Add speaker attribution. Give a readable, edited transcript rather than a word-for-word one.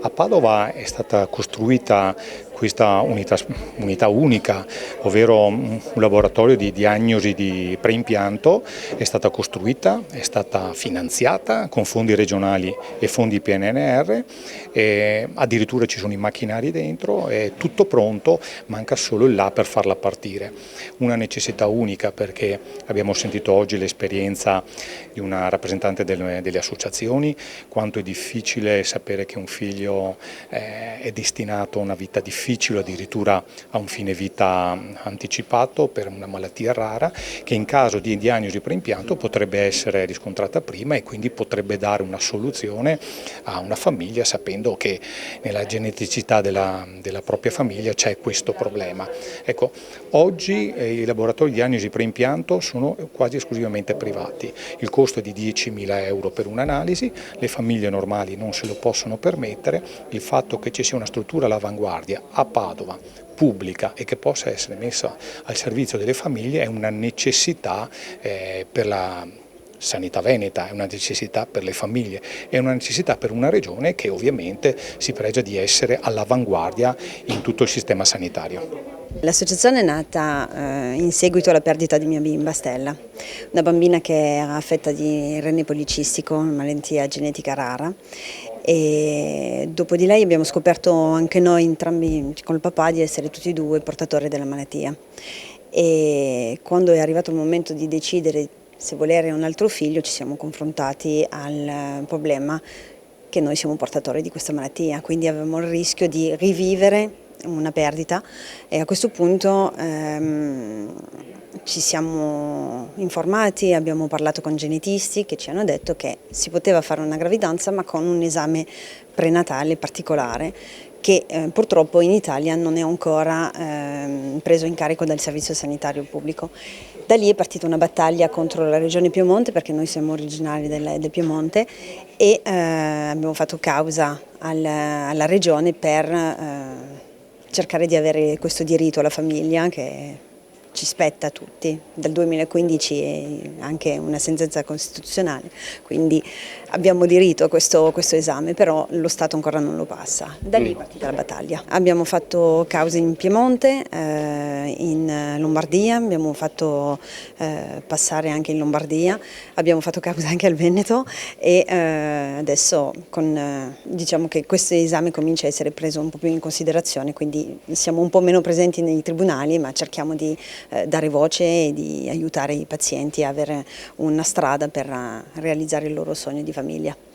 Speaker 1: A Padova è stata costruita questa unità unica, ovvero un laboratorio di diagnosi di preimpianto. È stata costruita, è stata finanziata con fondi regionali e fondi PNRR, e addirittura ci sono i macchinari dentro, è tutto pronto, manca solo il là per farla partire. Una necessità unica, perché abbiamo sentito oggi l'esperienza di una rappresentante delle associazioni, quanto è difficile sapere che un figlio è destinato a una vita difficile, addirittura a un fine vita anticipato per una malattia rara, che in caso di diagnosi preimpianto potrebbe essere riscontrata prima e quindi potrebbe dare una soluzione a una famiglia, sapendo che nella geneticità della propria famiglia c'è questo problema. Ecco, oggi i laboratori di diagnosi preimpianto sono quasi esclusivamente privati, il costo è di 10.000 euro per un'analisi, le famiglie normali non se lo possono permettere. Il fatto che ci sia una struttura all'avanguardia a Padova, pubblica e che possa essere messa al servizio delle famiglie è una necessità per la sanità veneta, è una necessità per le famiglie, è una necessità per una regione che ovviamente si pregia di essere all'avanguardia in tutto il sistema sanitario.
Speaker 2: L'associazione è nata in seguito alla perdita di mia bimba Stella, una bambina che era affetta di rene policistico, una malattia genetica rara, e dopo di lei abbiamo scoperto anche noi entrambi con il papà di essere tutti e due portatori della malattia. E quando è arrivato il momento di decidere se volere un altro figlio ci siamo confrontati al problema che noi siamo portatori di questa malattia, quindi avevamo il rischio di rivivere una perdita e a questo punto ci siamo informati, abbiamo parlato con genetisti che ci hanno detto che si poteva fare una gravidanza ma con un esame prenatale particolare che purtroppo in Italia non è ancora preso in carico dal Servizio Sanitario Pubblico. Da lì è partita una battaglia contro la Regione Piemonte, perché noi siamo originari del Piemonte, e abbiamo fatto causa alla Regione per cercare di avere questo diritto alla famiglia che ci spetta a tutti. Dal 2015 è anche una sentenza costituzionale, quindi abbiamo diritto a questo esame, però lo Stato ancora non lo passa. Da lì è partita la battaglia. Abbiamo fatto cause in Piemonte, in Lombardia, abbiamo fatto passare anche in Lombardia, abbiamo fatto causa anche al Veneto e adesso diciamo che questo esame comincia a essere preso un po' più in considerazione, quindi siamo un po' meno presenti nei tribunali, ma cerchiamo di dare voce e di aiutare i pazienti a avere una strada per realizzare il loro sogno di famiglia.